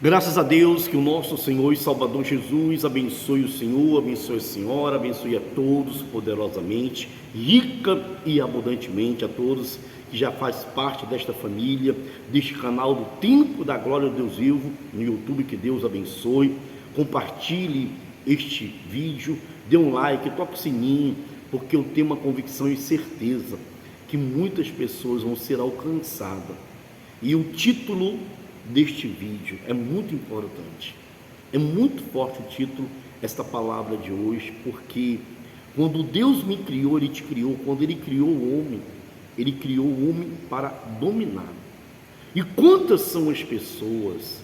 Graças a Deus que o nosso Senhor e Salvador Jesus abençoe o Senhor, abençoe a senhora, abençoe a todos poderosamente, rica e abundantemente a todos que já faz parte desta família, deste canal do Tempo da Glória de Deus Vivo no YouTube. Que Deus abençoe. Compartilhe este vídeo, dê um like, toque o sininho, porque eu tenho uma convicção e certeza que muitas pessoas vão ser alcançadas. E o título deste vídeo é muito importante, é muito forte o título, esta palavra de hoje, porque quando Deus me criou, Ele te criou. Quando Ele criou o homem para dominar. E quantas são as pessoas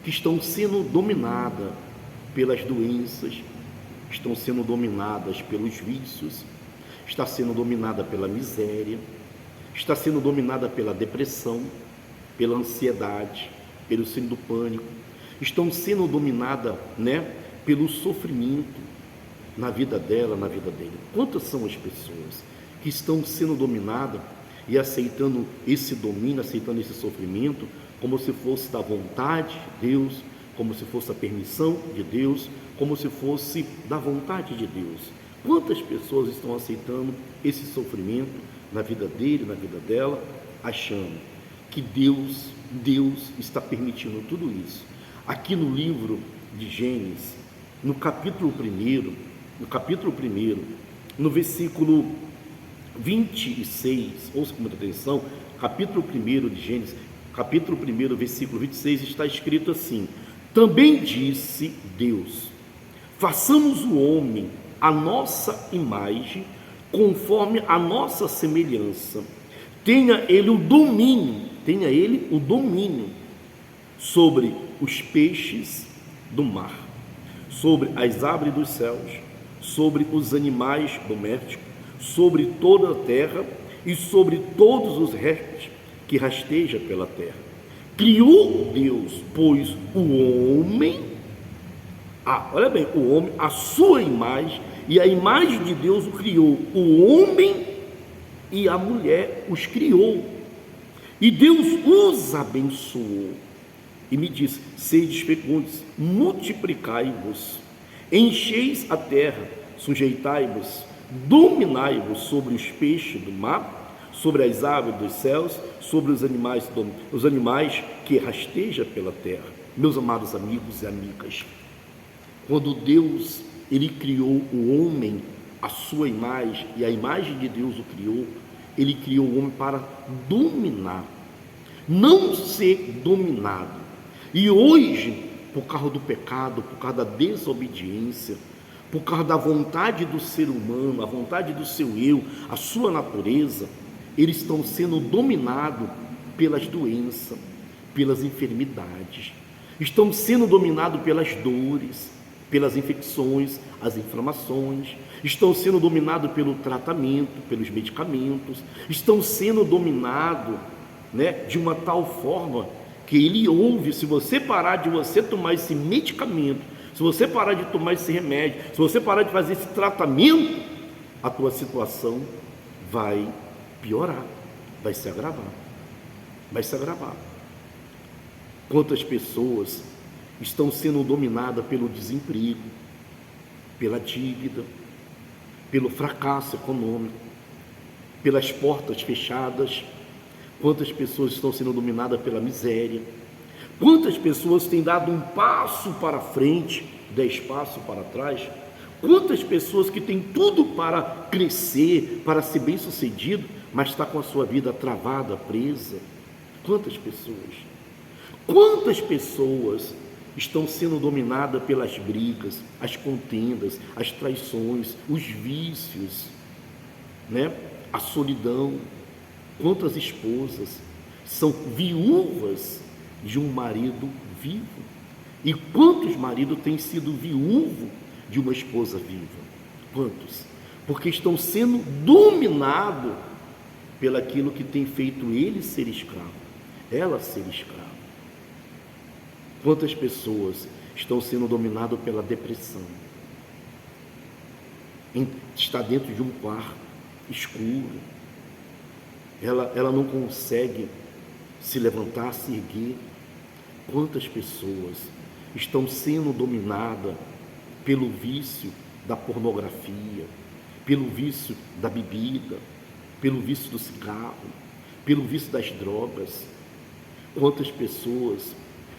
que estão sendo dominadas pelas doenças, estão sendo dominadas pelos vícios, está sendo dominada pela miséria, está sendo dominada pela depressão, pela ansiedade, pelo síndrome do pânico, estão sendo dominadas, pelo sofrimento na vida dela, na vida dele. Quantas são as pessoas que estão sendo dominadas e aceitando esse domínio, aceitando esse sofrimento como se fosse da vontade de Deus, como se fosse a permissão de Deus, como se fosse da vontade de Deus? Quantas pessoas estão aceitando esse sofrimento na vida dele, na vida dela, achando que Deus está permitindo tudo isso? Aqui no livro de Gênesis, no capítulo 1, no versículo 26, ouça com muita atenção, capítulo 1 de Gênesis, capítulo 1, versículo 26, está escrito assim: também disse Deus, façamos o homem à nossa imagem, conforme a nossa semelhança, tenha ele o domínio sobre os peixes do mar, sobre as aves dos céus, sobre os animais domésticos, sobre toda a terra e sobre todos os répteis que rastejam pela terra. Criou Deus, pois, o homem, olha bem, o homem, a sua imagem, e a imagem de Deus o criou, o homem e a mulher os criou. E Deus os abençoou e me disse: sedes fecundos, multiplicai-vos, encheis a terra, sujeitai-vos, dominai-vos sobre os peixes do mar, sobre as aves dos céus, sobre os animais que rastejam pela terra. Meus amados amigos e amigas, quando Deus Ele criou o homem à sua imagem, e a imagem de Deus o criou, Ele criou o homem para dominar, não ser dominado. E hoje, por causa do pecado, por causa da desobediência, por causa da vontade do ser humano, a vontade do seu eu, a sua natureza, eles estão sendo dominados pelas doenças, pelas enfermidades, estão sendo dominados pelas dores, pelas infecções, as inflamações, estão sendo dominados pelo tratamento, pelos medicamentos, estão sendo dominados, de uma tal forma que ele ouve: se você parar de tomar esse medicamento, se você parar de tomar esse remédio, se você parar de fazer esse tratamento, a tua situação vai piorar, vai se agravar. Quantas pessoas estão sendo dominadas pelo desemprego, pela dívida, pelo fracasso econômico, pelas portas fechadas? Quantas pessoas estão sendo dominadas pela miséria? Quantas pessoas têm dado um passo para frente, 10 passos para trás? Quantas pessoas que têm tudo para crescer, para ser bem sucedido, mas está com a sua vida travada, presa? Quantas pessoas estão sendo dominadas pelas brigas, as contendas, as traições, os vícios, a solidão? Quantas esposas são viúvas de um marido vivo? E quantos maridos têm sido viúvos de uma esposa viva? Quantos? Porque estão sendo dominados pelaquilo que tem feito ele ser escravo, ela ser escrava. Quantas pessoas estão sendo dominadas pela depressão? Está dentro de um quarto escuro, ela não consegue se levantar, se erguer, Quantas pessoas estão sendo dominadas pelo vício da pornografia, pelo vício da bebida, pelo vício do cigarro, pelo vício das drogas? Quantas pessoas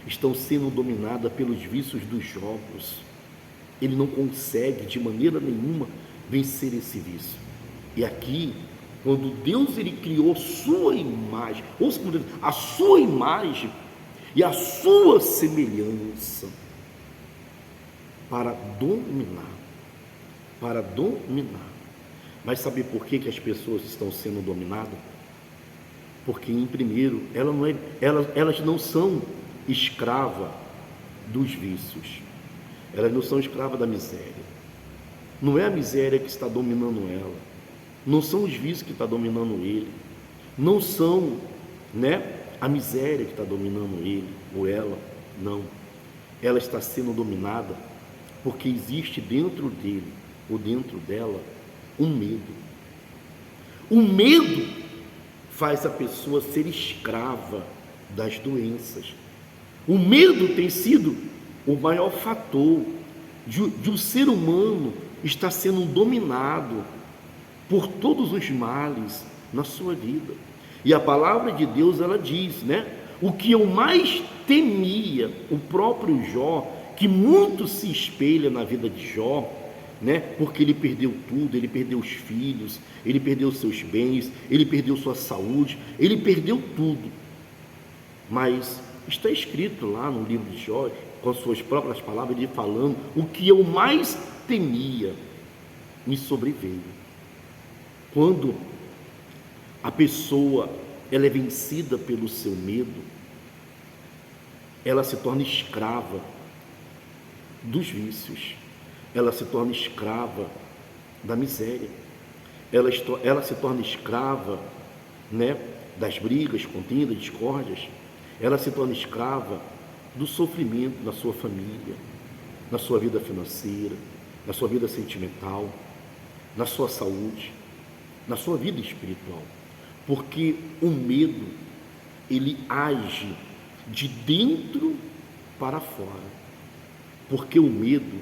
estão sendo dominadas pelos vícios dos jogos? Ele não consegue de maneira nenhuma vencer esse vício. E aqui, quando Deus ele criou sua imagem, ouça como Deus, a sua imagem e a sua semelhança, para dominar, Mas sabe por que as pessoas estão sendo dominadas? Porque, em primeiro, elas não são escravas dos vícios, elas não são escravas da miséria. Não é a miséria que está dominando ela, não são os vícios que estão dominando ele, não são, a miséria que está dominando ele ou ela, não. Ela está sendo dominada porque existe dentro dele ou dentro dela um medo. O medo faz a pessoa ser escrava das doenças. O medo tem sido o maior fator de um ser humano estar sendo dominado por todos os males na sua vida. E a palavra de Deus, ela diz, o que eu mais temia, o próprio Jó, que muito se espelha na vida de Jó, porque ele perdeu tudo, ele perdeu os filhos, ele perdeu seus bens, ele perdeu sua saúde, ele perdeu tudo. Mas está escrito lá no livro de Jó, com as suas próprias palavras, ele falando: o que eu mais temia me sobreveio. Quando a pessoa ela é vencida pelo seu medo, ela se torna escrava dos vícios, ela se torna escrava da miséria, ela se torna escrava, das brigas, contendas, discórdias, ela se torna escrava do sofrimento na sua família, na sua vida financeira, na sua vida sentimental, na sua saúde, na sua vida espiritual, porque o medo, ele age de dentro para fora, porque o medo,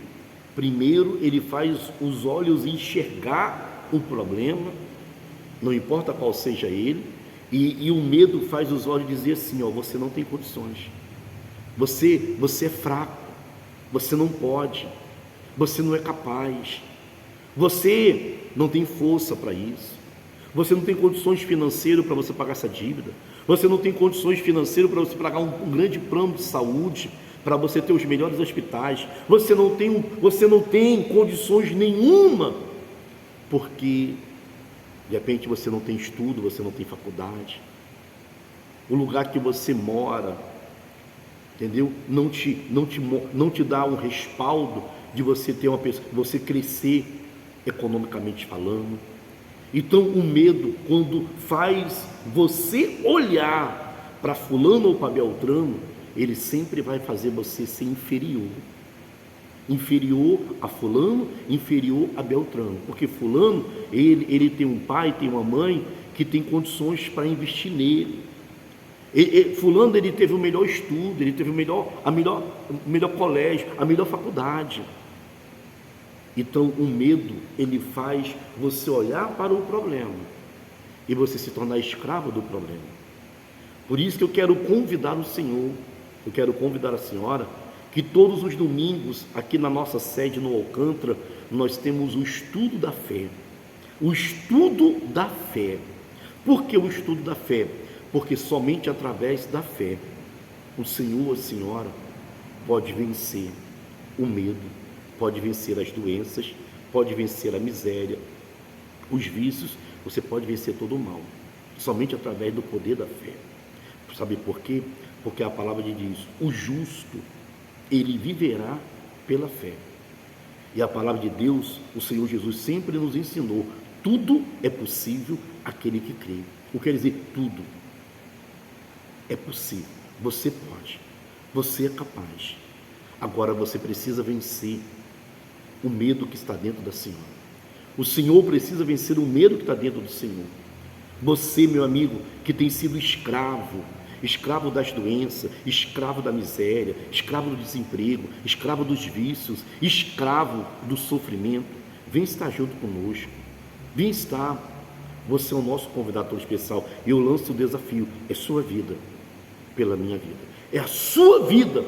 primeiro, ele faz os olhos enxergar o problema, não importa qual seja ele, e o medo faz os olhos dizer assim: você não tem condições, você é fraco, você não pode, você não é capaz, você não tem força para isso, você não tem condições financeiras para você pagar essa dívida, você não tem condições financeiras para você pagar um grande plano de saúde, para você ter os melhores hospitais, você não tem condições nenhuma, porque de repente você não tem estudo, você não tem faculdade, o lugar que você mora, entendeu? Não te dá um respaldo de você ter você crescer economicamente falando. Então o medo, quando faz você olhar para fulano ou para Beltrano, ele sempre vai fazer você ser inferior a fulano, inferior a Beltrano, porque fulano, ele tem um pai, tem uma mãe que tem condições para investir nele. Fulano, ele teve o melhor estudo, ele teve o melhor colégio, a melhor faculdade. Então o medo, ele faz você olhar para o problema e você se tornar escravo do problema. Por isso que eu quero convidar o Senhor, eu quero convidar a senhora, que todos os domingos, aqui na nossa sede no Alcântara, nós temos o estudo da fé. O estudo da fé. Por que o estudo da fé? Porque somente através da fé, o Senhor, a senhora, pode vencer o medo, pode vencer as doenças, pode vencer a miséria, os vícios, você pode vencer todo o mal, somente através do poder da fé. Sabe por quê? Porque a palavra diz: o justo, ele viverá pela fé. E a palavra de Deus, o Senhor Jesus sempre nos ensinou: tudo é possível àquele que crê. O que quer dizer? Tudo é possível, você pode, você é capaz. Agora você precisa vencer o medo que está dentro da senhora. O Senhor precisa vencer o medo que está dentro do Senhor. Você, meu amigo, que tem sido escravo, escravo das doenças, escravo da miséria, escravo do desemprego, escravo dos vícios, escravo do sofrimento, vem estar junto conosco, vem estar. Você é o nosso convidado especial. E eu lanço o desafio: é sua vida pela minha vida, é a sua vida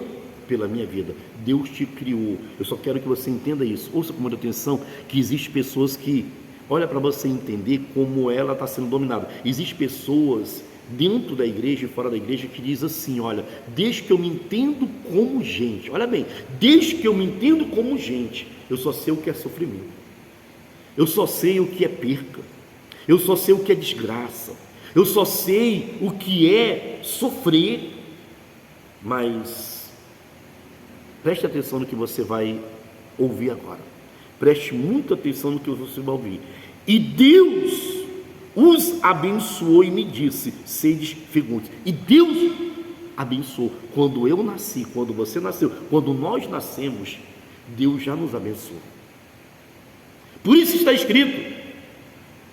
pela minha vida. Deus te criou. Eu só quero que você entenda isso. Ouça com muita atenção que existem pessoas que, olha para você entender como ela está sendo dominada. Existem pessoas dentro da igreja e fora da igreja que diz assim: olha, desde que eu me entendo como gente, olha bem, desde que eu me entendo como gente, eu só sei o que é sofrimento, eu só sei o que é perca, eu só sei o que é desgraça, eu só sei o que é sofrer. Mas preste atenção no que você vai ouvir agora, preste muita atenção no que você vai ouvir. E Deus os abençoou e me disse: sedes fecundos. E Deus abençoou. Quando eu nasci, quando você nasceu, quando nós nascemos, Deus já nos abençoou. Por isso está escrito: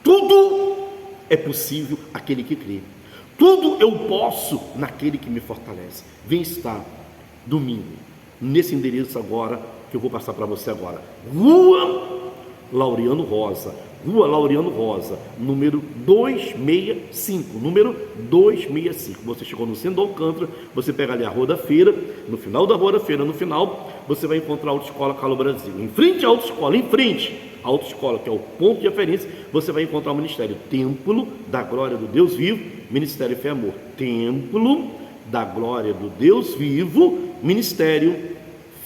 tudo é possível àquele que crê. Tudo eu posso naquele que me fortalece. Vem estar domingo nesse endereço agora que eu vou passar para você agora. Rua Laureano Rosa, número 265, Você chegou no centro do Alcântara, você pega ali a Rua da Feira, no final da Rua da Feira, você vai encontrar a Autoescola Calo Brasil. Em frente à Autoescola, a Autoescola, que é o ponto de referência, você vai encontrar o Ministério Templo da Glória do Deus Vivo, Ministério Fé e Amor. Templo da Glória do Deus Vivo, Ministério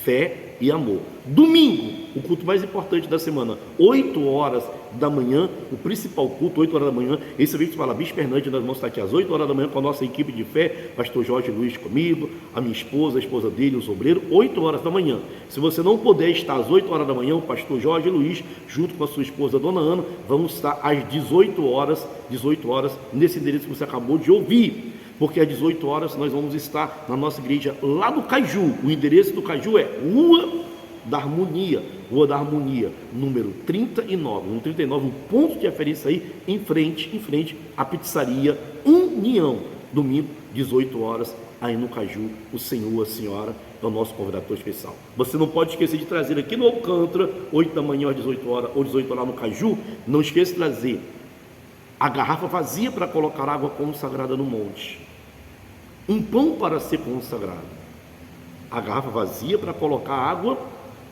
Fé e Amor. Domingo, o culto mais importante da semana, 8 horas da manhã, o principal culto, 8 horas da manhã. Esse vídeo fala Bispo Fernandes, nós vamos estar aqui às 8 horas da manhã com a nossa equipe de fé, pastor Jorge Luiz comigo, a minha esposa, a esposa dele, os obreiros, 8 horas da manhã. Se você não puder estar às 8 horas da manhã, o pastor Jorge Luiz, junto com a sua esposa, dona Ana, vamos estar às 18 horas, nesse endereço que você acabou de ouvir. Porque às 18 horas nós vamos estar na nossa igreja lá do Caju. O endereço do Caju é Rua da Harmonia, número 39, um ponto de referência aí, em frente à pizzaria União, domingo, 18 horas, aí no Caju. O senhor, a senhora é o nosso convidado especial. Você não pode esquecer de trazer aqui no Alcântara, 8 da manhã às 18 horas, ou 18 horas no Caju, não esqueça de trazer a garrafa vazia para colocar água consagrada no monte, um pão para ser consagrado, a garrafa vazia para colocar água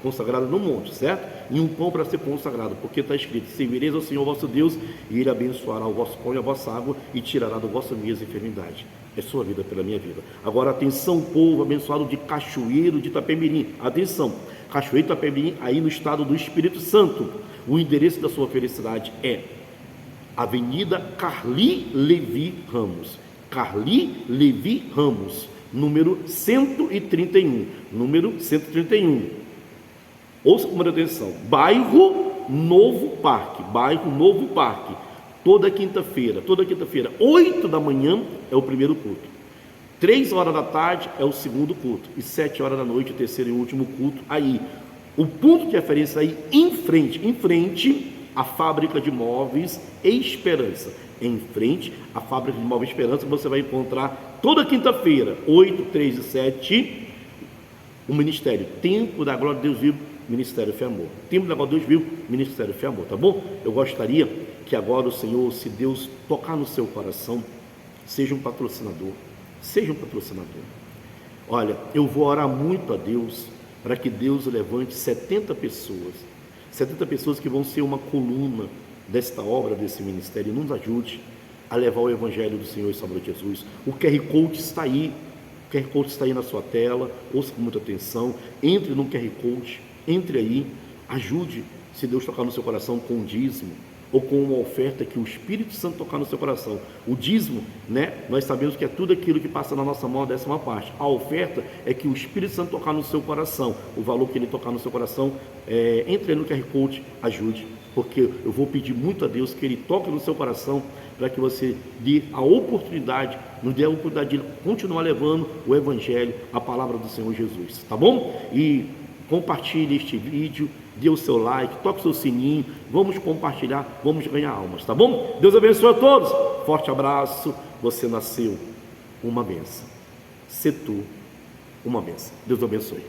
consagrada no monte, certo? E um pão para ser consagrado, porque está escrito: servireis ao Senhor vosso Deus, e Ele abençoará o vosso pão e a vossa água, e tirará do vossa mesa a enfermidade. É sua vida pela minha vida. Agora atenção, povo abençoado de Cachoeiro de Itapemirim, atenção, Cachoeiro de Itapemirim, aí no estado do Espírito Santo. O endereço da sua felicidade é Avenida Carli Levi Ramos, número 131, ouça com muita atenção, bairro Novo Parque, toda quinta-feira, 8 da manhã é o primeiro culto, 3 horas da tarde é o segundo culto, e 7 horas da noite o terceiro e último culto. Aí, o ponto de referência aí, em frente à Fábrica de Móveis Esperança, você vai encontrar toda quinta-feira, 8, 3 e 7, o Ministério Templo da Glória de Deus Vivo, Ministério Fé e Amor. Templo da Glória de Deus Vivo, Ministério Fé e Amor, tá bom? Eu gostaria que agora o Senhor, se Deus tocar no seu coração, seja um patrocinador. Olha, eu vou orar muito a Deus para que Deus levante 70 pessoas que vão ser uma coluna desta obra, desse ministério, e nos ajude a levar o Evangelho do Senhor e Salvador Jesus. O QR Code está aí, na sua tela, ouça com muita atenção, entre no QR Code, entre aí, ajude, se Deus tocar no seu coração, com o dízimo, ou com uma oferta que o Espírito Santo tocar no seu coração. O dízimo, nós sabemos que é tudo aquilo que passa na nossa mão, a 10ª parte. A oferta é que o Espírito Santo tocar no seu coração, o valor que ele tocar no seu coração, entre no QR Code, ajude, porque eu vou pedir muito a Deus que Ele toque no seu coração, para que você dê a oportunidade, nos dê a oportunidade de continuar levando o Evangelho, a palavra do Senhor Jesus, tá bom? E compartilhe este vídeo, dê o seu like, toque o seu sininho, vamos compartilhar, vamos ganhar almas, tá bom? Deus abençoe a todos, forte abraço. Você nasceu uma bênção. Se tu uma bênção. Deus abençoe.